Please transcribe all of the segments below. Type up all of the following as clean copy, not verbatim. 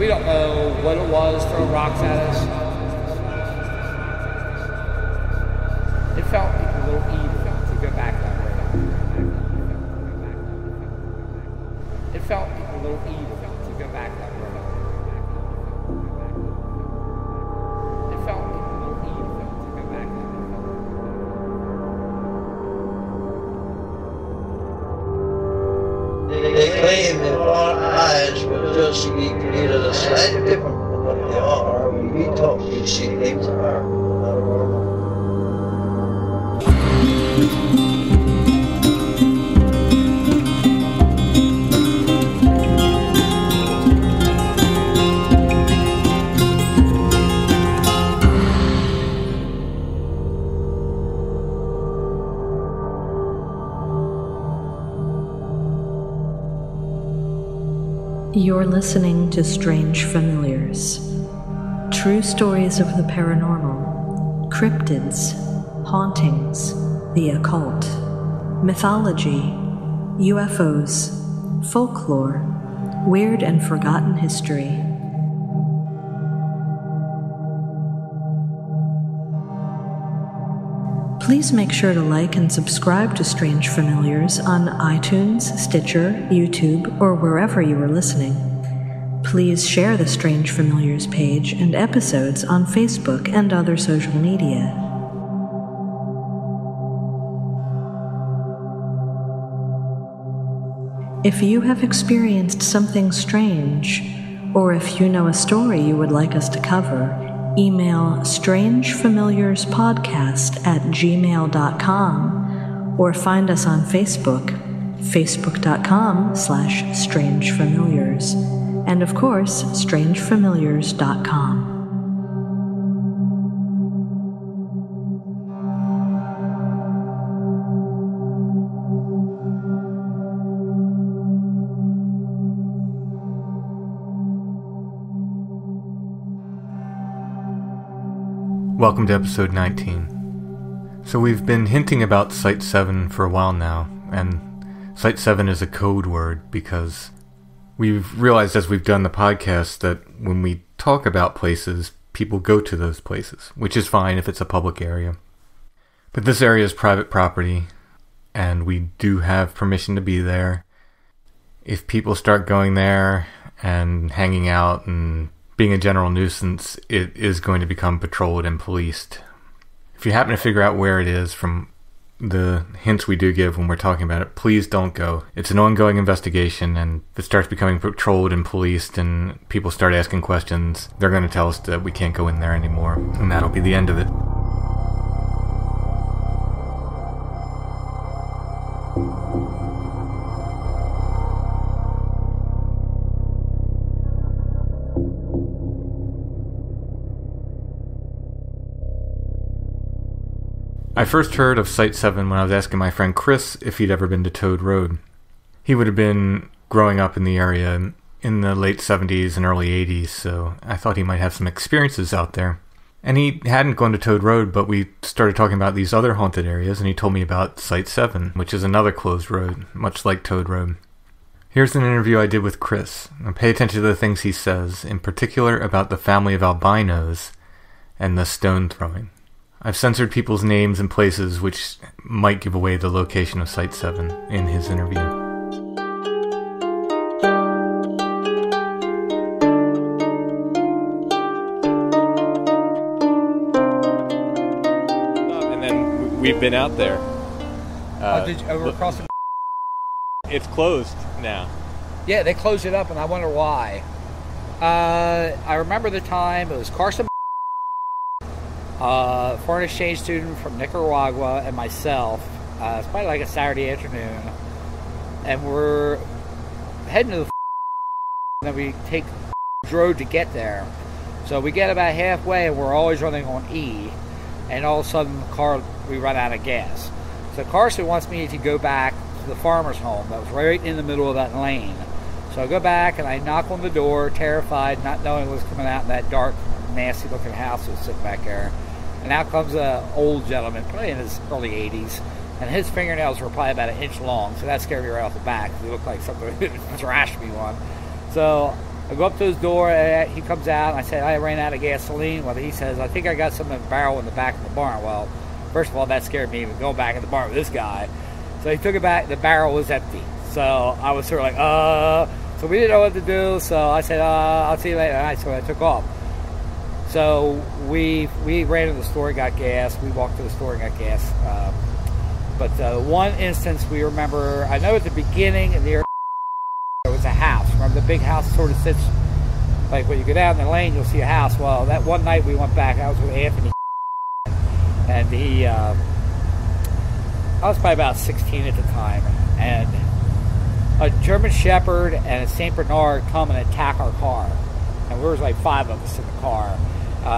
We don't know what it was throwing rocks at us. It felt a little evil to go back that way. It felt a little evil to go back that way. It felt a little evil to go back that way. They claim that our eyes will just be created a slightly different than what they are. We talk these things are not normal. You're listening to Strange Familiars, true stories of the paranormal, cryptids, hauntings, the occult, mythology, UFOs, folklore, weird and forgotten history. Please make sure to like and subscribe to Strange Familiars on iTunes, Stitcher, YouTube, or wherever you are listening. Please share the Strange Familiars page and episodes on Facebook and other social media. If you have experienced something strange, or if you know a story you would like us to cover, email strangefamiliarspodcast@gmail.com or find us on Facebook, facebook.com/strangefamiliars, and of course, strangefamiliars.com. Welcome to episode 19. So we've been hinting about Site 7 for a while now, and Site 7 is a code word because we've realized as we've done the podcast that when we talk about places, people go to those places, which is fine if it's a public area. But this area is private property, and we do have permission to be there. If people start going there and hanging out and being a general nuisance, it is going to become patrolled and policed. If you happen to figure out where it is from the hints we do give when we're talking about it, please don't go. It's an ongoing investigation, and if it starts becoming patrolled and policed and people start asking questions, they're going to tell us that we can't go in there anymore, and that'll be the end of it. I first heard of Site 7 when I was asking my friend Chris if he'd ever been to Toad Road. He would have been growing up in the area in the late 70s and early 80s, so I thought he might have some experiences out there. And he hadn't gone to Toad Road, but we started talking about these other haunted areas, and he told me about Site 7, which is another closed road, much like Toad Road. Here's an interview I did with Chris. Now pay attention to the things he says, in particular about the family of albinos and the stone throwing. I've censored people's names and places which might give away the location of Site 7 in his interview. And then we've been out there. Did you over across the... It's closed now. Yeah, they closed it up, and I wonder why. I remember the time it was Carson, foreign exchange student from Nicaragua, and myself. It's probably like a Saturday afternoon, and we're heading to the and then we take the road to get there. So we get about halfway, and we're always running on E, and all of a sudden we run out of gas. So Carson wants me to go back to the farmer's home that was right in the middle of that lane. So I go back and I knock on the door, terrified, not knowing what was coming out in that dark, nasty looking house that was sitting back there. And out comes an old gentleman, probably in his early 80s, and his fingernails were probably about 1 inch long, so that scared me right off the bat, because he looked like something that thrashed me one. So I go up to his door, and he comes out, and I said, I ran out of gasoline. Well, he says, I think I got some in the barrel in the back of the barn. Well, first of all, that scared me, even going back in the barn with this guy. So he took it back, the barrel was empty. So I was sort of like, So we didn't know what to do, so I said, I'll see you later. And so I took off. So we ran to the store and got gas. We walked to the store and got gas. But one instance we remember, I know at the beginning of the area, there was a house. Remember the big house sort of sits, like when you go down the lane, you'll see a house. Well, that one night we went back, I was with Anthony, and I was probably about 16 at the time, and a German Shepherd and a St. Bernard come and attack our car. And there was like 5 of us in the car.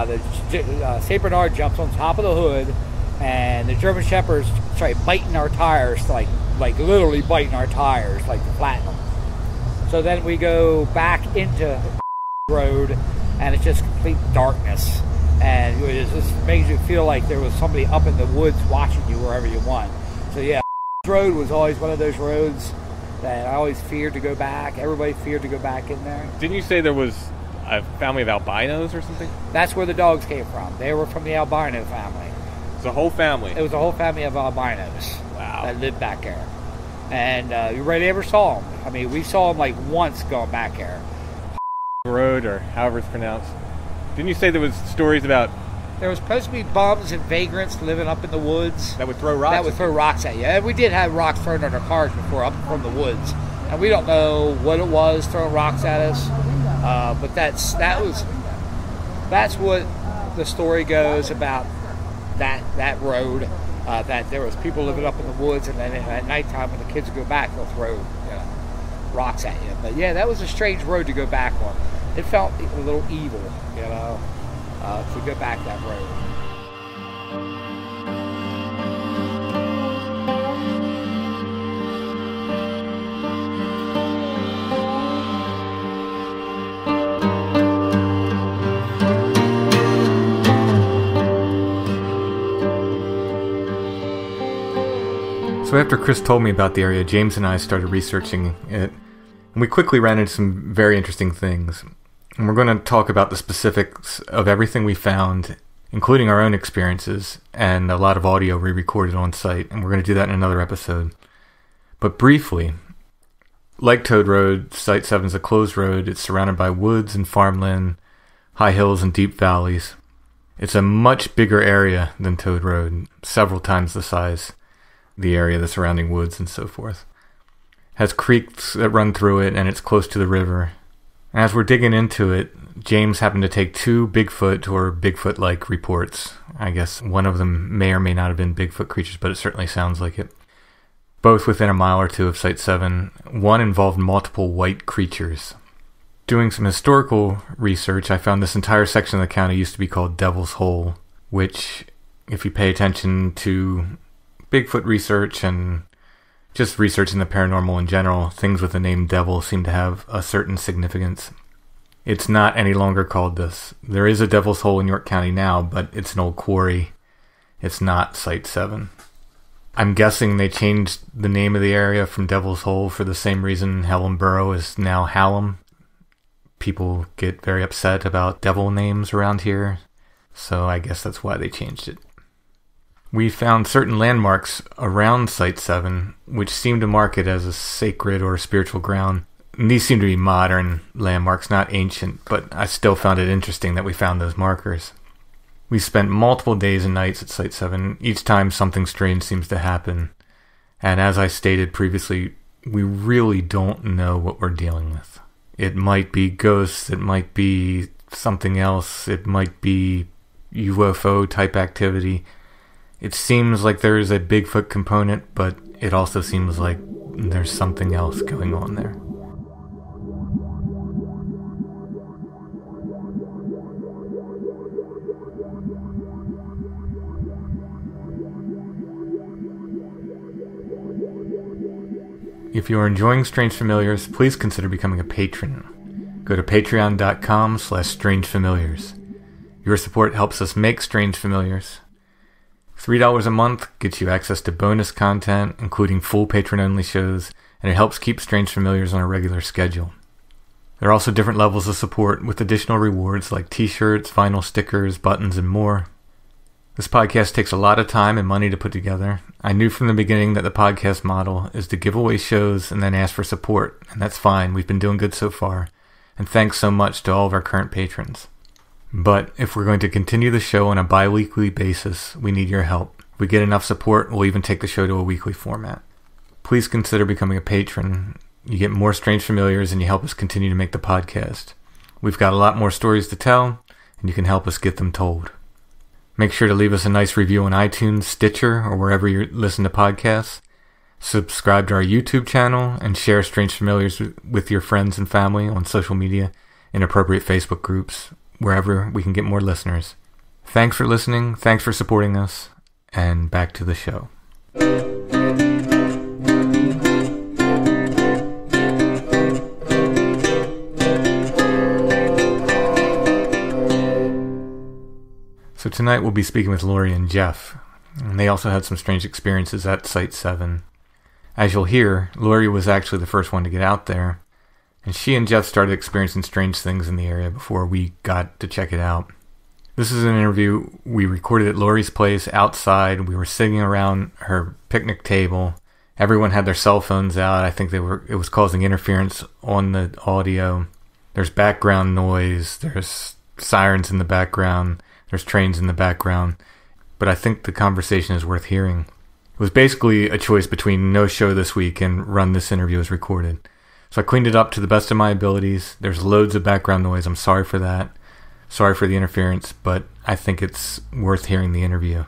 The St. Bernard jumps on top of the hood, and the German Shepherds start biting our tires, like literally biting our tires, like to flatten them. So then we go back into the road, and it's just complete darkness. And it just makes you feel like there was somebody up in the woods watching you wherever you went. So yeah, this road was always one of those roads that I always feared to go back. Everybody feared to go back in there. Didn't you say there was a family of albinos or something? That's where the dogs came from. They were from the albino family. It's a whole family? It was a whole family of albinos. Wow. That lived back there. And you really never saw them. I mean, we saw them like once going back there. Road, or however it's pronounced. Didn't you say there was stories about... There was supposed to be bums and vagrants living up in the woods. That would throw rocks? That would throw rocks at you. And we did have rocks thrown at our cars before up from the woods. And we don't know what it was throwing rocks at us. But that's what the story goes about that road. That there was people living up in the woods, and then at nighttime when the kids go back, they'll throw rocks at you. But yeah, that was a strange road to go back on. It felt a little evil, to go back that road. So after Chris told me about the area, James and I started researching it, and we quickly ran into some very interesting things. And we're going to talk about the specifics of everything we found, including our own experiences, and a lot of audio re-recorded on site, and we're going to do that in another episode. But briefly, like Toad Road, Site 7 is a closed road. It's surrounded by woods and farmland, high hills and deep valleys. It's a much bigger area than Toad Road, several times the size, the area, the surrounding woods and so forth. Has creeks that run through it, and it's close to the river. As we're digging into it, James happened to take 2 Bigfoot or Bigfoot-like reports. I guess one of them may or may not have been Bigfoot creatures, but it certainly sounds like it. Both within a mile or two of Site 7. One involved multiple white creatures. Doing some historical research, I found this entire section of the county used to be called Devil's Hole, which, if you pay attention to Bigfoot research and just researching the paranormal in general, things with the name Devil seem to have a certain significance. It's not any longer called this. There is a Devil's Hole in York County now, but it's an old quarry. It's not Site 7. I'm guessing they changed the name of the area from Devil's Hole for the same reason Hellenborough is now Hallam. People get very upset about devil names around here, so I guess that's why they changed it. We found certain landmarks around Site 7, which seem to mark it as a sacred or spiritual ground. And these seem to be modern landmarks, not ancient, but I still found it interesting that we found those markers. We spent multiple days and nights at Site 7. Each time something strange seems to happen. And as I stated previously, we really don't know what we're dealing with. It might be ghosts, it might be something else, it might be UFO type activity. It seems like there is a Bigfoot component, but it also seems like there's something else going on there. If you are enjoying Strange Familiars, please consider becoming a patron. Go to patreon.com/strangefamiliars. Your support helps us make Strange Familiars. $3 a month gets you access to bonus content, including full patron-only shows, and it helps keep Strange Familiars on a regular schedule. There are also different levels of support with additional rewards like t-shirts, vinyl stickers, buttons, and more. This podcast takes a lot of time and money to put together. I knew from the beginning that the podcast model is to give away shows and then ask for support, and that's fine. We've been doing good so far. And thanks so much to all of our current patrons. But if we're going to continue the show on a bi-weekly basis, we need your help. If we get enough support, we'll even take the show to a weekly format. Please consider becoming a patron. You get more Strange Familiars and you help us continue to make the podcast. We've got a lot more stories to tell, and you can help us get them told. Make sure to leave us a nice review on iTunes, Stitcher, or wherever you listen to podcasts. Subscribe to our YouTube channel and share Strange Familiars with your friends and family on social media, in appropriate Facebook groups, wherever we can get more listeners. Thanks for listening, thanks for supporting us, and back to the show. So tonight we'll be speaking with Lori and Jeff, and they also had some strange experiences at Site 7. As you'll hear, Lori was actually the first one to get out there, and she and Jeff started experiencing strange things in the area before we got to check it out. This is an interview we recorded at Lori's place outside. We were sitting around her picnic table. Everyone had their cell phones out. I think it was causing interference on the audio. There's background noise. There's sirens in the background. There's trains in the background, but I think the conversation is worth hearing. It was basically a choice between no show this week and run this interview as recorded. So I cleaned it up to the best of my abilities. There's loads of background noise. I'm sorry for that. Sorry for the interference, but I think it's worth hearing the interview.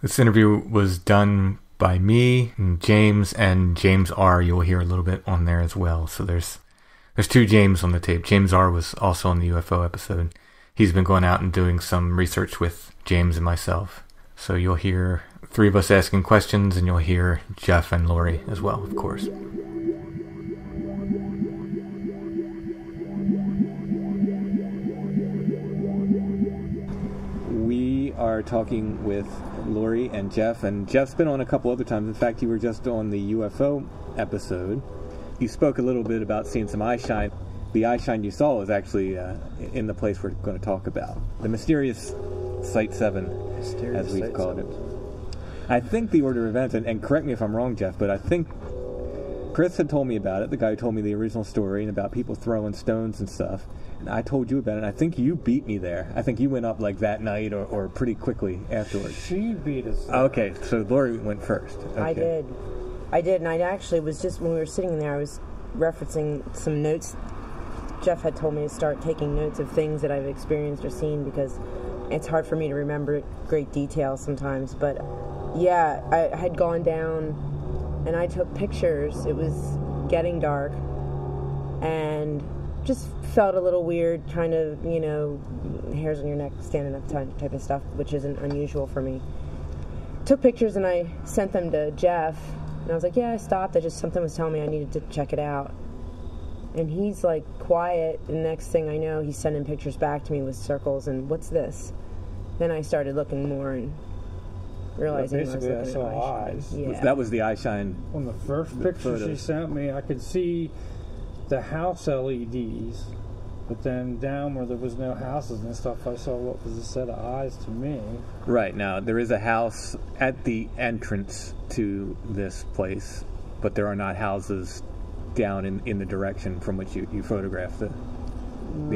This interview was done by me and James R. You'll hear a little bit on there as well. So there's two James on the tape. James R. was also on the UFO episode. He's been going out and doing some research with James and myself. So you'll hear three of us asking questions, and you'll hear Jeff and Lori as well, of course. We are talking with Lori and Jeff's been on a couple other times. In fact, you were just on the UFO episode. You spoke a little bit about seeing some eye shine. The eye shine you saw is actually in the place we're going to talk about. The mysterious Site 7, as we've called it. I think the order of events, and correct me if I'm wrong, Jeff, but I think Chris had told me about it, the guy who told me the original story, and about people throwing stones and stuff. And I told you about it, and I think you beat me there. I think you went up like that night or pretty quickly afterwards. She beat us. Okay, so Lori went first. Okay. I did, and I actually was just, when we were sitting there, I was referencing some notes. Jeff had told me to start taking notes of things that I've experienced or seen because it's hard for me to remember great detail sometimes. But yeah, I had gone down and I took pictures. It was getting dark and just felt a little weird, kind of, hairs on your neck standing up type of stuff, which isn't unusual for me. Took pictures and I sent them to Jeff, and I was like, yeah, I stopped. Something was telling me I needed to check it out. And he's like quiet, and the next thing I know, he's sending pictures back to me with circles, and what's this? Then I started looking more and realizing basically I saw eyes. Yeah. That was the eye shine. On the first picture she sent me, I could see the house LEDs, but then down where there was no houses and stuff, I saw what was a set of eyes to me. Right, now there is a house at the entrance to this place, but there are not houses down in the direction from which you photographed the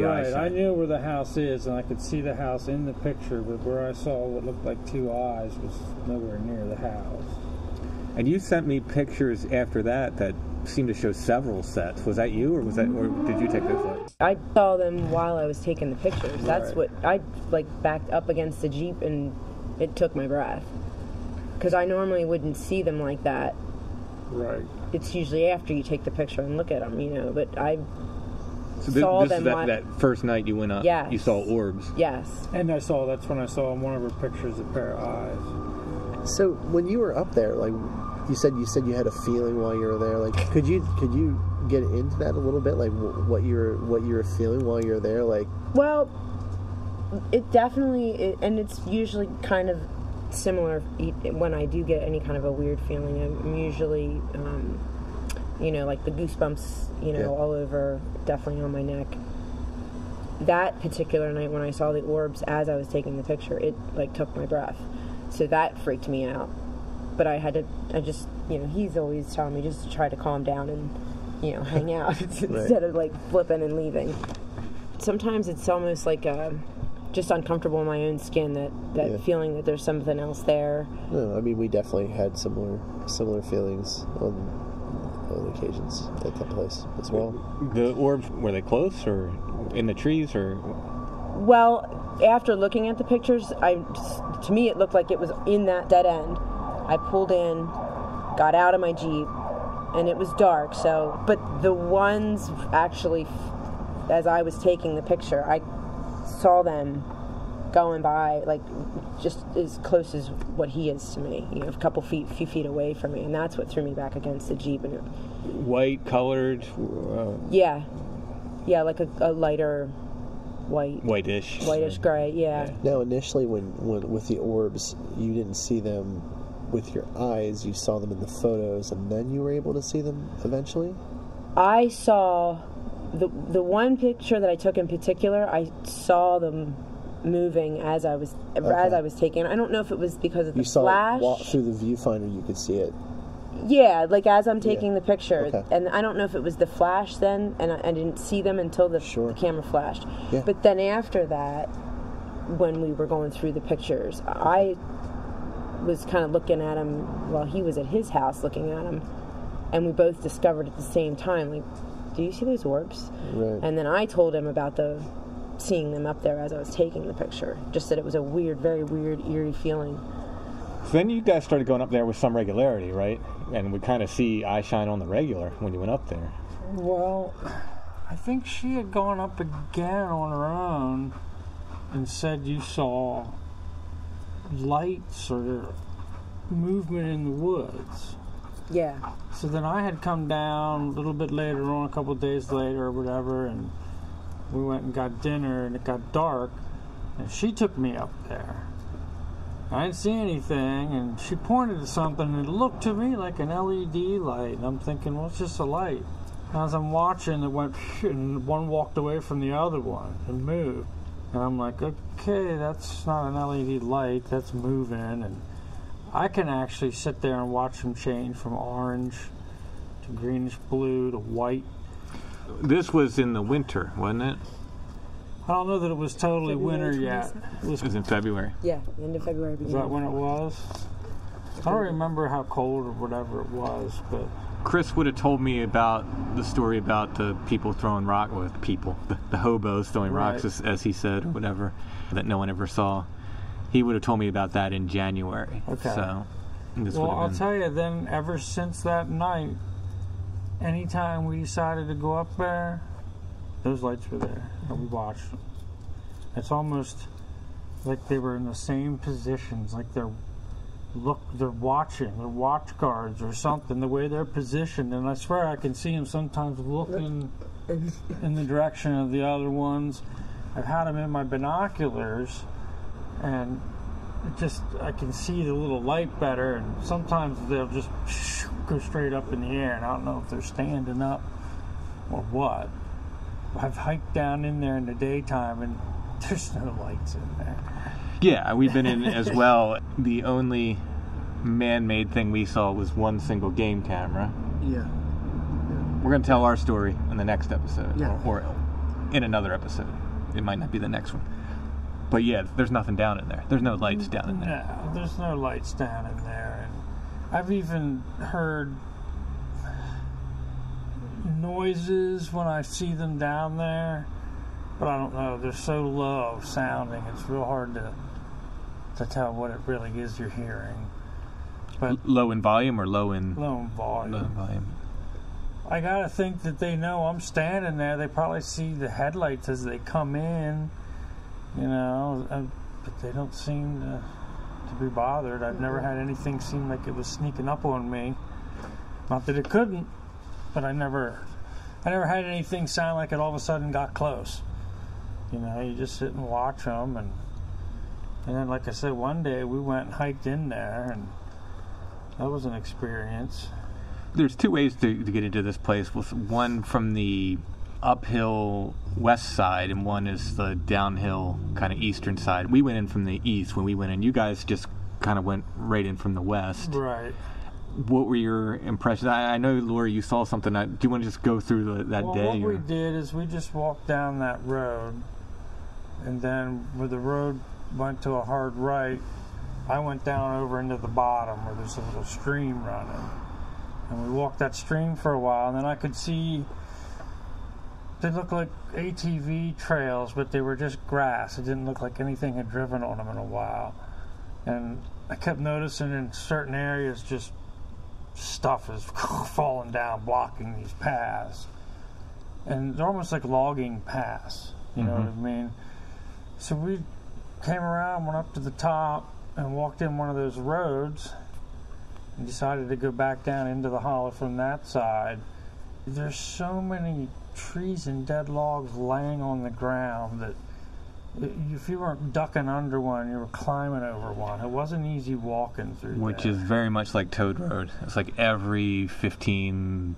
eye shine. I knew where the house is, and I could see the house in the picture, but where I saw what looked like two eyes was nowhere near the house. And you sent me pictures after that seemed to show several sets. Was that you, or did you take those photos? I saw them while I was taking the pictures. Right. That's what I backed up against the Jeep, and it took my breath because I normally wouldn't see them like that. Right. It's usually after you take the picture and look at them, but I saw them. That first night you went up, yes. You saw orbs. Yes. And that's when I saw in one of her pictures a pair of eyes. So when you were up there, like you said you had a feeling while you were there. Like, could you get into that a little bit? Like what you were feeling while you were there? Like, well, it definitely, and it's usually kind of similar when I do get any kind of a weird feeling. I'm usually you know, like the goosebumps, you know, Yeah. all over, definitely on my neck. That particular night when I saw the orbs as I was taking the picture, it like took my breath. So that freaked me out. But I just, you know, he's always telling me just to try to calm down and, you know, hang out instead of like flipping and leaving. Sometimes it's almost like just uncomfortable in my own skin, that feeling that there's something else there. No, I mean, we definitely had similar feelings on occasions at that place as well. The orbs, were they close or in the trees or? Well, after looking at the pictures, to me it looked like it was in that dead end. I pulled in, got out of my Jeep, and it was dark. So, but the ones actually, as I was taking the picture, I saw them going by, like just as close as what he is to me, you know, a few feet away from me, and that's what threw me back against the Jeep. And White colored? Yeah, like a lighter whitish gray. Yeah. Now, initially, when with the orbs, you didn't see them with your eyes. You saw them in the photos, and then you were able to see them eventually. I saw the one picture that I took in particular. I saw them moving as I was taking. I don't know if it was because of the flash. You saw through the viewfinder, you could see it. Yeah, like as I'm taking the picture. Okay. And I don't know if it was the flash then, and I didn't see them until the camera flashed. Yeah. But then after that, when we were going through the pictures, I was kind of looking at him while he was at his house looking at him, and we both discovered at the same time, like, do you see those orbs? Right. And then I told him about seeing them up there as I was taking the picture. Just that it was a weird, very weird, eerie feeling. So then you guys started going up there with some regularity, right? And we kind of see eye shine on the regular when you went up there. Well, I think she had gone up again on her own and said you saw lights or movement in the woods. Yeah. So then I had come down a little bit later on, a couple of days later or whatever, and we went and got dinner, and it got dark, and she took me up there. I didn't see anything, and she pointed to something, and it looked to me like an LED light, and I'm thinking, well, it's just a light. As I'm watching, it went, and one walked away from the other one and moved. And I'm like, okay, that's not an LED light, that's moving. And I can actually sit there and watch them change from orange to greenish blue to white. This was in the winter, wasn't it? I don't know that it was totally winter yet. It was in February. Yeah, end of February. Is that when it was? I don't remember how cold or whatever it was, but Chris would have told me about the story about the people throwing rocks, well, the hobos throwing rocks, as he said, or whatever, that no one ever saw. He would have told me about that in January. Okay. So, well, I'll tell you, then, ever since that night, anytime we decided to go up there, those lights were there, and we watched them. It's almost like they were in the same positions, like they're watching, they're watch guards or something, the way they're positioned, and I swear I can see them sometimes looking in the direction of the other ones. I've had them in my binoculars, and I can see the little light better, and sometimes they'll just go straight up in the air, and I don't know if they're standing up or what. I've hiked down in there in the daytime, and there's no lights in there. Yeah, we've been in as well. The only man-made thing we saw was one single game camera. Yeah. We're going to tell our story in the next episode, Yeah. or in another episode. It might not be the next one. But yeah, there's nothing down in there. There's no lights down in there. No, there's no lights down in there. And I've even heard noises when I see them down there, but I don't know. They're so low sounding, it's real hard to tell what it really is you're hearing. But Low in volume or low in volume. Low in volume. I gotta think that they know I'm standing there. They probably see the headlights as they come in, but they don't seem to be bothered. I've never had anything seem like it was sneaking up on me. Not that it couldn't, but I never had anything sound like it all of a sudden got close. You just sit and watch them, and then, like I said, one day we went and hiked in there, and that was an experience. there's two ways to get into this place. One from the uphill west side, and one is the downhill kind of eastern side. We went in from the east when we went in. You guys just kind of went right in from the west. Right. What were your impressions? I know, Lori, you saw something. Do you want to just go through that day? What we did is we just walked down that road, and then where the road went to a hard right, I went down over into the bottom where there's a little stream running. And we walked that stream for a while, and then I could see they looked like ATV trails, but they were just grass. It didn't look like anything had driven on them in a while. And I kept noticing in certain areas just stuff is falling down, blocking these paths. And they're almost like logging paths, you know what I mean? So we came around, went up to the top, and walked in one of those roads, and decided to go back down into the hollow from that side. There's so many trees and dead logs laying on the ground that if you weren't ducking under one, you were climbing over one. It wasn't easy walking through Which there. is very much like Toad Road. It's like every 15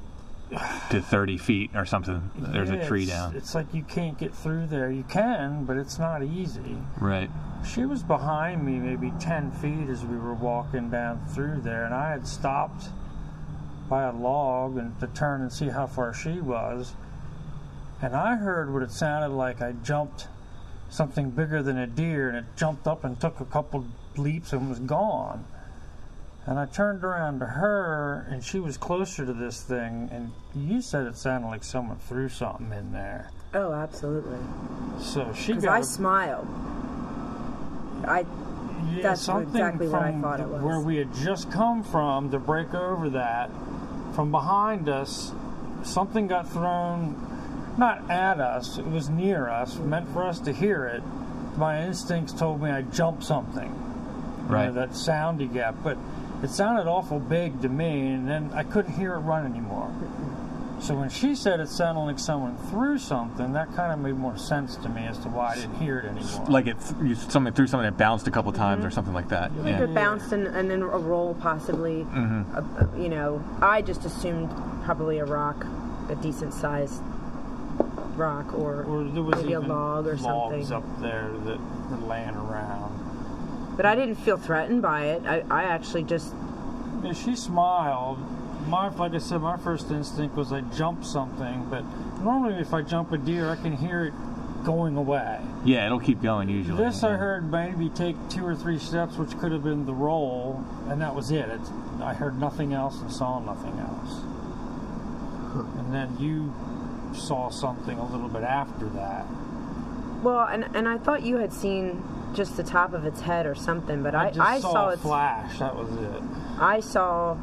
to 30 feet or something, there's a tree down. It's like you can't get through there. You can, but it's not easy. Right. She was behind me maybe 10 feet as we were walking down through there, and I had stopped by a log and to turn and see how far she was. And I heard what it sounded like. I jumped something bigger than a deer, and it jumped up and took a couple leaps and was gone. And I turned around to her, and she was closer to this thing, and you said it sounded like someone threw something in there. Oh, absolutely. So she got... Because I smiled. That's exactly what I thought it was. Where we had just come from to break over that, from behind us, something got thrown, not at us, it was near us, meant for us to hear it. My instincts told me I jumped something. Right. You know, that sound you get, but it sounded awful big to me, and then I couldn't hear it run anymore. So when she said it sounded like someone threw something, that kind of made more sense to me as to why I didn't hear it anymore. Like someone threw something that bounced a couple times or something like that. Like it bounced and then a roll possibly. You know, I just assumed probably a rock, a decent sized rock, or there was maybe a log or something. Logs up there that were laying around. But I didn't feel threatened by it. I actually just... Yeah, she smiled. Like I said, my first instinct was I jumped something, but normally if I jump a deer, I can hear it going away. Yeah, it'll keep going usually. This I heard maybe take 2 or 3 steps, which could have been the roll, and that was it. I heard nothing else and saw nothing else. And then you saw something a little bit after that. Well, and I thought you had seen just the top of its head or something, but I saw a its flash. That was it. I saw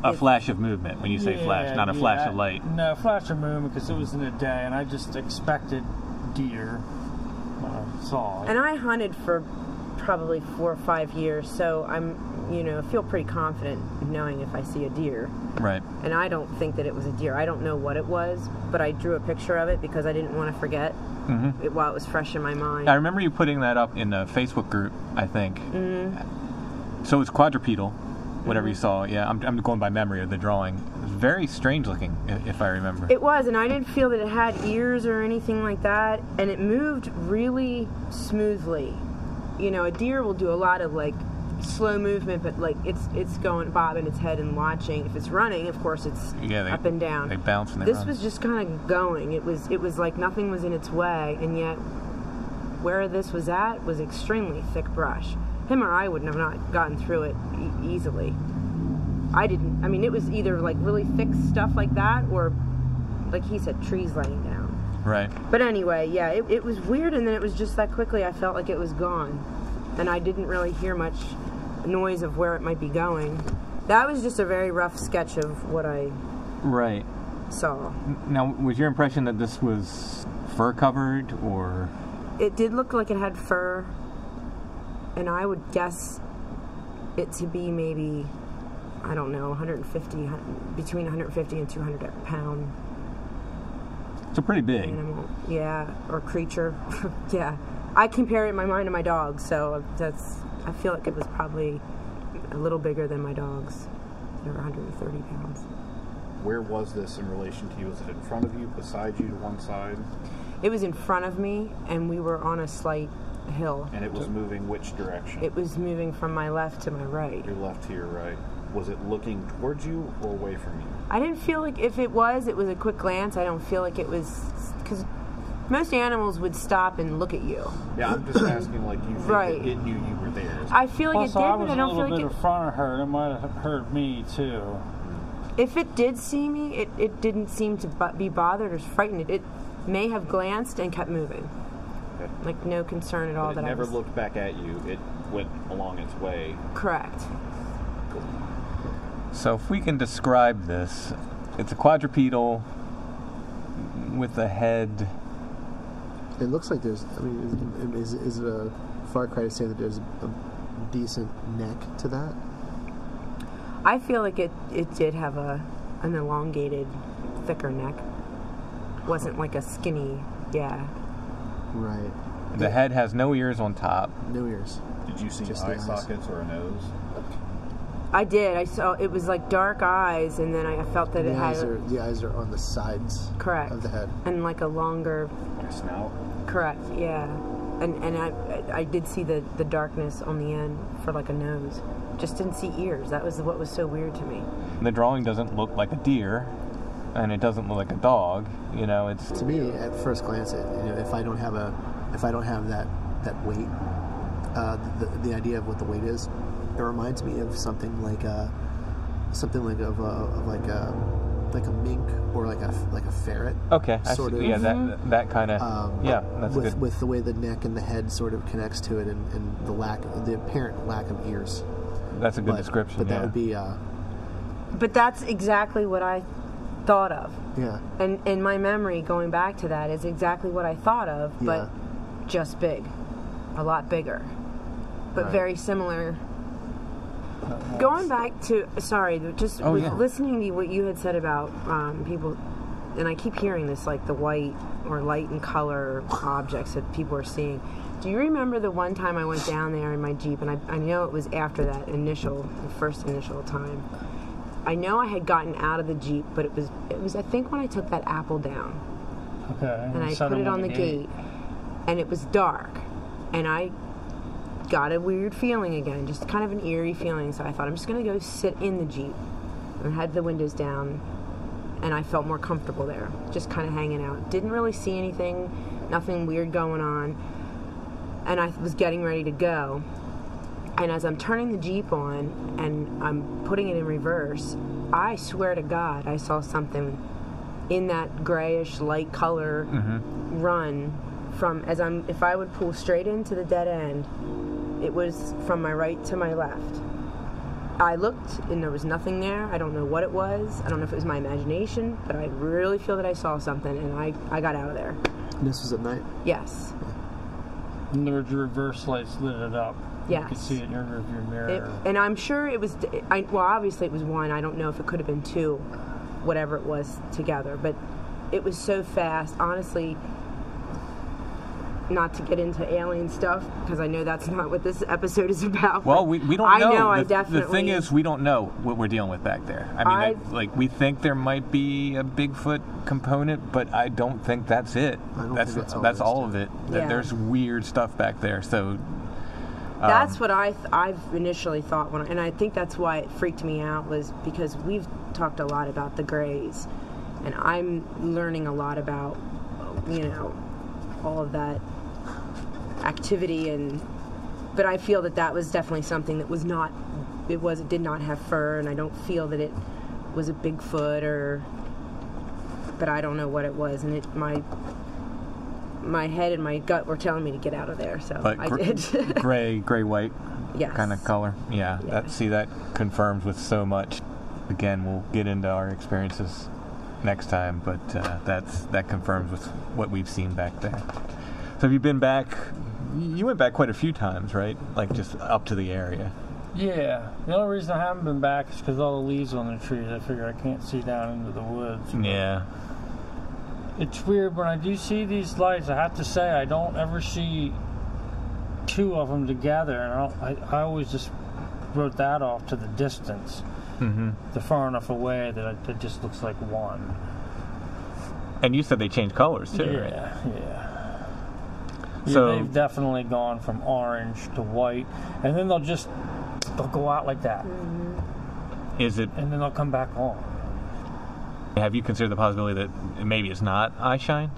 a flash of movement. When you say flash, not a flash of light. No, flash of movement, because it was in the day, and I just expected deer when I saw it. And I hunted for probably 4 or 5 years, so I'm, feel pretty confident knowing if I see a deer. Right. And I don't think that it was a deer. I don't know what it was, but I drew a picture of it because I didn't want to forget it while it was fresh in my mind. I remember you putting that up in the Facebook group, I think. So it's quadrupedal, whatever you saw. Yeah, I'm going by memory of the drawing. It was very strange looking, if I remember. It was, and I didn't feel that it had ears or anything like that, and it moved really smoothly. A deer will do a lot of slow movement, but it's going bobbing its head and watching. If it's running, of course, it's up and down. They bounce and they This run. was just kind of going. It was like nothing was in its way, and yet where this was at was extremely thick brush. Him or I would have not gotten through it easily. I didn't. I mean, it was either really thick stuff like that, or like he said, trees laying down. Right. But anyway, yeah, it was weird, and then it was just that quickly I felt like it was gone. And I didn't really hear much noise of where it might be going. That was just a very rough sketch of what I saw. Now, was your impression that this was fur covered, or? It did look like it had fur, and I would guess it to be maybe, I don't know, between 150 and 200 pound. So pretty big. Animal, yeah, or creature, yeah. I compare it in my mind to my dog, so I feel like it was probably a little bigger than my dog's. they're 130 pounds. Where was this in relation to you? Was it in front of you, beside you, to one side? It was in front of me, and we were on a slight hill. And it was moving which direction? It was moving from my left to my right. Your left to your right. Was it looking towards you or away from you? I didn't feel like if it was a quick glance. I don't feel like it was, because most animals would stop and look at you. Yeah, I'm just asking, like, you think Right. that it knew you were there. I feel like Also, it did, I was but I don't a feel little like bit in front of her. It might have heard me too. if it did see me, it didn't seem to be bothered or frightened. It may have glanced and kept moving. Okay. Like no concern at all But it that never I was... looked back at you. It went along its way. Correct. So if we can describe this, it's a quadrupedal with a head. It looks like there's. I mean, is it a far cry to say that there's a decent neck to that? I feel like it did have an elongated, thicker neck. Wasn't like a skinny, yeah. Right. The head has no ears on top. No ears. Did you see Just the eye eyes. sockets or a nose? I did. I saw it was like dark eyes, and then I felt that The it had eyes are on the sides. correct Of the head. and like a longer. Like a snout? Correct. Yeah. And I did see the darkness on the end for like a nose. Just didn't see ears. That was what was so weird to me. The drawing doesn't look like a deer, and it doesn't look like a dog. You know, it's To me, at first glance, if I don't have that weight, the idea of what the weight is, it reminds me of something like a mink or like a ferret. okay. I Sort see, of. yeah, that kind of yeah. That's with good. with the way the neck and the head sort of connects to it, and the apparent lack of ears. That's a good description. But yeah. that would be But that's exactly what I thought of. yeah. And in my memory, going back to that, is exactly what I thought of, but just big. A lot bigger. But Right. very similar. Going back to, listening to what you had said about people, and I keep hearing this, like the white or light and color objects that people are seeing. Do you remember the one time I went down there in my Jeep, and I know it was after that first initial time. I know I had gotten out of the Jeep, but it was I think when I took that apple down. Okay. And I set put him it on the gate, and it was dark, and I got a weird feeling again, just kind of an eerie feeling. So I thought I'm just gonna go sit in the Jeep, and had the windows down, and I felt more comfortable there, just kind of hanging out. Didn't really see anything, nothing weird going on, and I was getting ready to go. And as I'm turning the Jeep on and I'm putting it in reverse, I swear to God, I saw something in that grayish light color run from if I would pull straight into the dead end, it was from my right to my left. I looked and there was nothing there. I don't know what it was. I don't know if it was my imagination, but I really feel that I saw something, and I got out of there. And this was at night. Yes. And the reverse lights lit it up. Yes. You could see it in your rearview mirror. And I'm sure it was, obviously it was one. I don't know if it could have been two, whatever it was together. But it was so fast. Honestly, not to get into alien stuff, because I know that's not what this episode is about. Well, we don't know. I know, I the definitely... thing is, we don't know what we're dealing with back there. I mean, we think there might be a Bigfoot component, but I don't think that's it. I don't think that's all that's there is all to of it. it. Yeah. There's weird stuff back there. So That's what I've initially thought and I think that's why it freaked me out, was because we've talked a lot about the grays, and I'm learning a lot about, all of that activity, but I feel that was definitely something that was not, it did not have fur, and I don't feel that it was a Bigfoot but I don't know what it was, and my head and my gut were telling me to get out of there, so but I did. gray white Yes. kind of color. Yeah. Yeah. That confirms with so much. Again, we'll get into our experiences next time, but that confirms with what we've seen back there. So have you been back? You went back quite a few times, right? Like just up to the area. Yeah. The only reason I haven't been back is because all the leaves on the trees. I figure I can't see down into the woods. Yeah. It's weird, when I do see these lights, I have to say I don't ever see two of them together, and I always just wrote that off to the distance. They're far enough away that it just looks like one. And you said they change colors too, right? Yeah. So they've definitely gone from orange to white, and then they'll go out like that. Is it? And then they'll come back on. Have you considered the possibility that maybe it's not eye shine?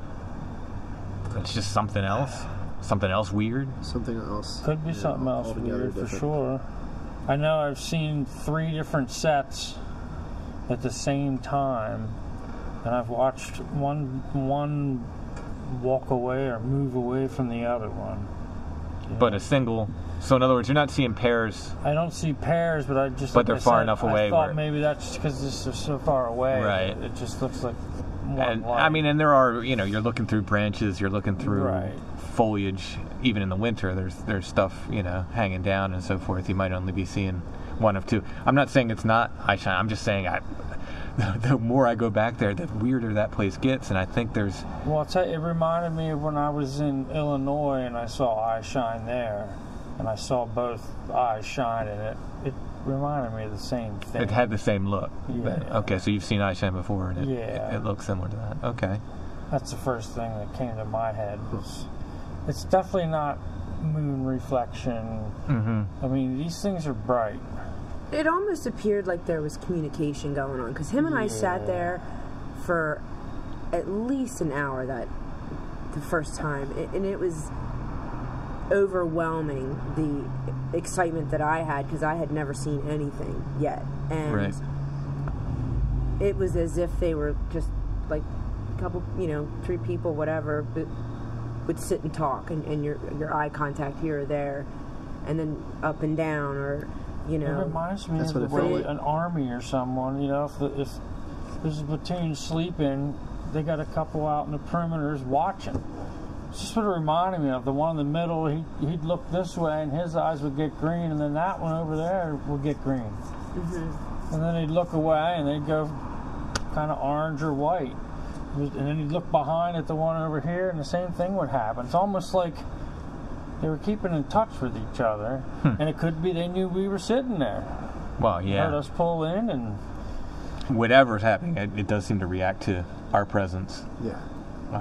It's just something else? Something else weird? Something else. Could be something else weird for sure. I know I've seen 3 different sets at the same time, and I've watched one walk away or move away from the other one. But a single. So in other words, you're not seeing pairs. I don't see pairs, but I just. But they're far enough away. I thought maybe that's because this is so far away. Right. It just looks like one And light. I mean, and there are, you're looking through branches, you're looking through Right. foliage. Even in the winter, there's stuff, hanging down and so forth. You might only be seeing one of two. I'm not saying it's not eye shine. I'm just saying the more I go back there, the weirder that place gets. And I think there's. Well, I'll tell you, it reminded me of when I was in Illinois and I saw eye shine there, and I saw both eyes shine, and it reminded me of the same thing. It had the same look. Yeah. Okay, so you've seen eye shine before, and it looks similar to that. Okay. That's the first thing that came to my head. It's definitely not moon reflection. I mean, these things are bright. It almost appeared like there was communication going on, because him and I sat there for at least an hour the first time, and it was overwhelming, the excitement that I had, because I had never seen anything yet, and it was as if they were just like a couple, 3 people, whatever, but would sit and talk, and your eye contact here or there, and then up and down, or It reminds me of the way an army or someone, if there's a platoon sleeping, they got a couple out in the perimeters watching. It's just what it reminded me of. The one in the middle, he'd look this way and his eyes would get green, and then that one over there would get green. And then he'd look away and they'd go kind of orange or white. And then he'd look behind at the one over here, and the same thing would happen. It's almost like they were keeping in touch with each other, and it could be they knew we were sitting there. Well, yeah. Heard us pull in, and whatever's happening, it does seem to react to our presence. Yeah,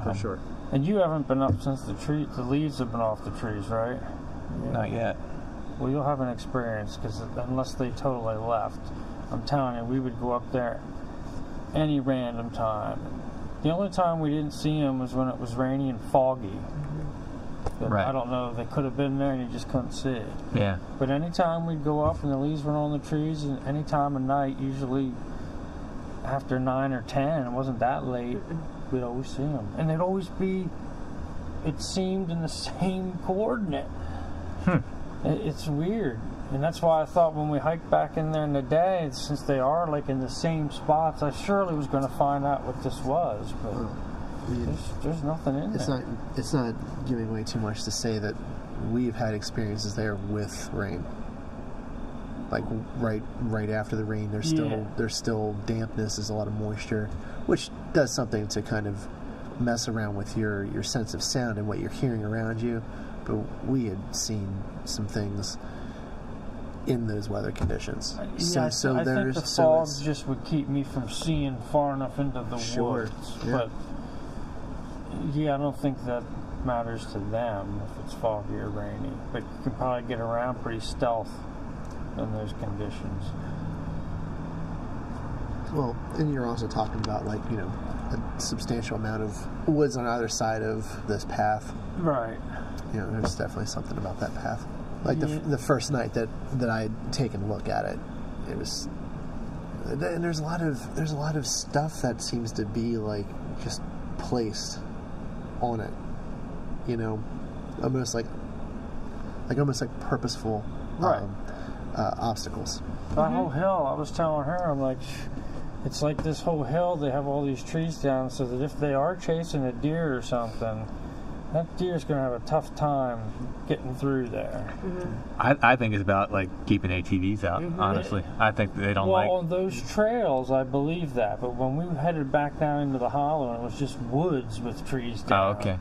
for sure. And you haven't been up since the leaves have been off the trees, right? Yeah. Not yet. Well, you'll have an experience, because unless they totally left, I'm telling you, we would go up there any random time. The only time we didn't see them was when it was rainy and foggy. Right. I don't know, they could have been there and you just couldn't see it. Yeah. But anytime we'd go up and the leaves were on the trees, and any time of night, usually after 9 or 10, it wasn't that late, we'd always see them. And they'd always be, it seemed, in the same coordinate. It's weird. And that's why I thought when we hiked back in there in the day, since they are like in the same spots, I surely was going to find out what this was. But there's nothing in there. It's not giving away too much to say that we've had experiences there with rain. Like right after the rain, there's still dampness, there's a lot of moisture, which does something to kind of mess around with your sense of sound and what you're hearing around you. But we had seen some things in those weather conditions. I think the fog just would keep me from seeing far enough into the woods. Yeah. But I don't think that matters to them if it's foggy or rainy. But you can probably get around pretty stealth in those conditions. Well, and you're also talking about a substantial amount of woods on either side of this path. Right. There's definitely something about that path. Like the first night that I had taken a look at it, it was. And there's a lot of stuff that seems to be just placed on it, almost like purposeful obstacles. That whole hill, I was telling her, I'm like, it's like this whole hill. They have all these trees down, so that if they are chasing a deer or something, that deer's going to have a tough time getting through there. I think it's about keeping ATVs out. Honestly, I think they don't Well, on those trails, I believe that. But when we headed back down into the hollow, and it was just woods with trees down. Oh, okay.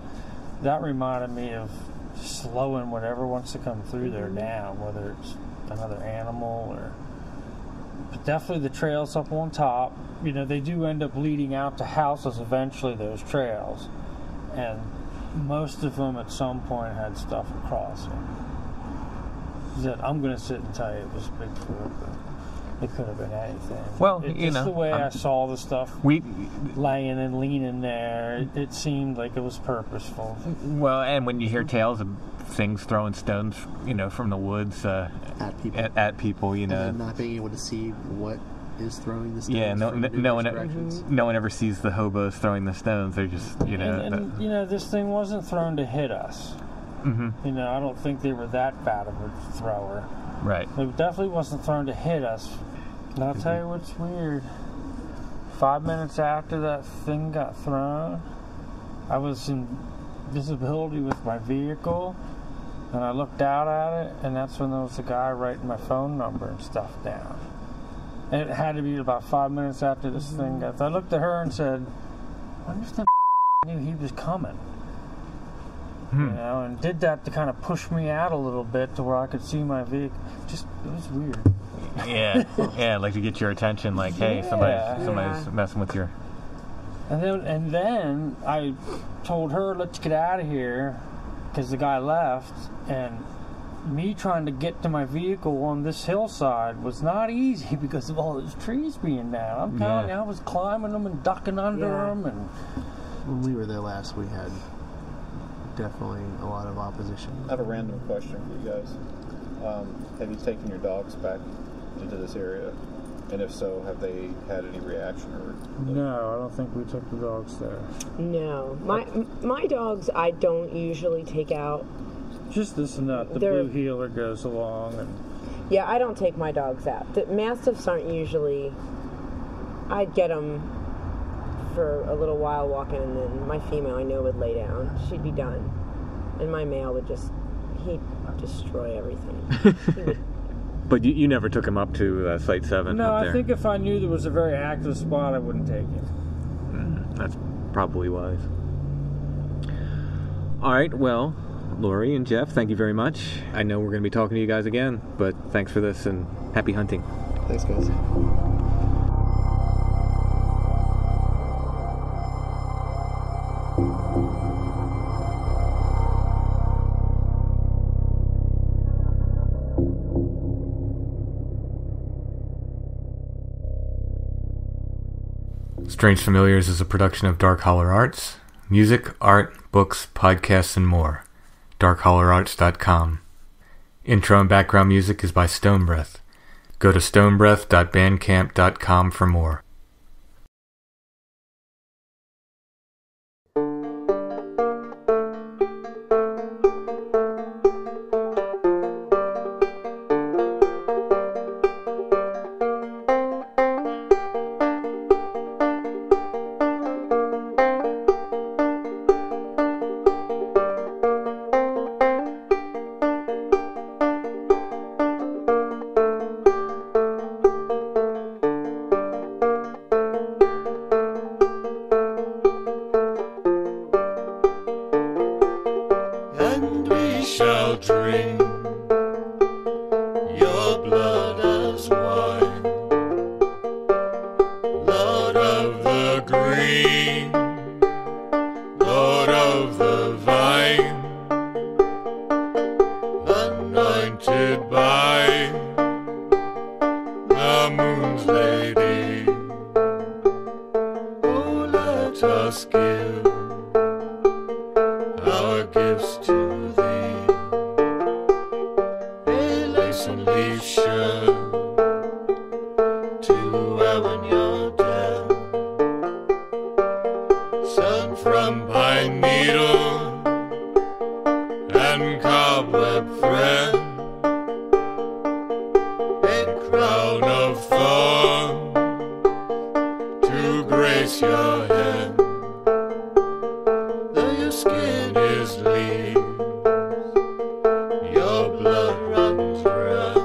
That reminded me of slowing whatever wants to come through there down, whether it's another animal or But definitely the trails up on top. You know, they do end up leading out to houses eventually, those trails. And most of them at some point had stuff across them. I'm going to sit and tell you it was Bigfoot, but it could have been anything. Well, just the way I saw the stuff laying and leaning there, it seemed like it was purposeful. Well, and when you hear tales of things throwing stones, from the woods at people, and then not being able to see what is throwing the stones. Yeah, no one ever sees the hobos throwing the stones. They're just, this thing wasn't thrown to hit us. Mm-hmm. I don't think they were that bad of a thrower. Right. It definitely wasn't thrown to hit us. And I'll tell you what's weird. 5 minutes after that thing got thrown, I was in visibility with my vehicle, and I looked out at it, and that's when there was a guy writing my phone number and stuff down. And it had to be about 5 minutes after this thing got thrown. I looked at her and said, I wonder if that knew he was coming. And did that to kind of push me out a little bit to where I could see my vehicle. It was weird. Yeah, like to get your attention, like, hey, somebody's messing with your... And then I told her, let's get out of here, because the guy left, and me trying to get to my vehicle on this hillside was not easy because of all those trees being down. I'm telling you, I was climbing them and ducking under them. And when we were there last, we had definitely a lot of opposition. I have a random question for you guys. Have you taken your dogs back into this area? And if so, have they had any reaction? No, I don't think we took the dogs there. No. My dogs I don't usually take out. Just this and that. The blue heeler goes along. Yeah, I don't take my dogs out. The mastiffs aren't usually... I'd get them for a little while walking, and then my female I know would lay down. She'd be done. And my male would he'd destroy everything. He would. But you never took him up to Site 7? No, up there. I think if I knew there was a very active spot, I wouldn't take him. That's probably wise. All right, well, Lori and Jeff, thank you very much. I know we're going to be talking to you guys again, but thanks for this and happy hunting. Thanks, guys. Strange Familiars is a production of Dark Holler Arts. Music, art, books, podcasts, and more. darkhollerarts.com. Intro and background music is by Stonebreath. Go to stonebreath.bandcamp.com for more. And we shall drink your blood as wine, Lord of the green, Lord of the vine, anointed by the moon's lady. Oh, let us give our gifts to thee, a lace and leaf shirt to wear when you're dead, sun from pine needle and cobweb thread, a crown of thorn to grace your head. Though your skin is leaves, your blood runs red.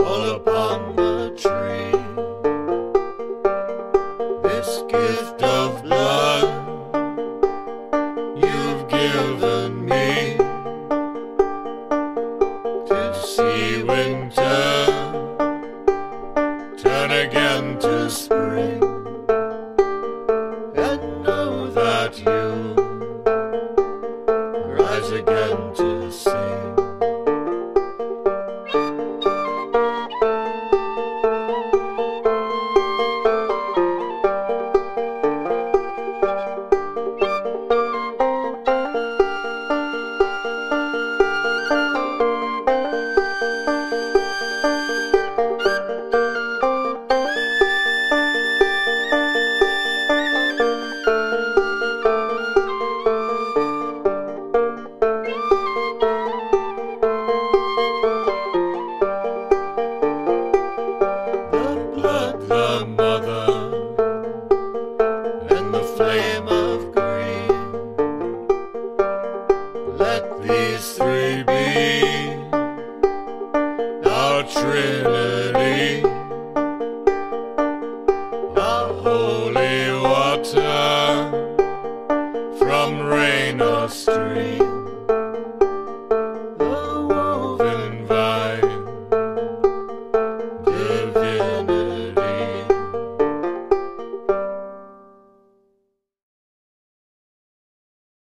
all upon the tree. This gift of blood you've given me to see winter turn again to spring, and know that you rise again to sing. The mother and the flame of green, let these three be our Trinity.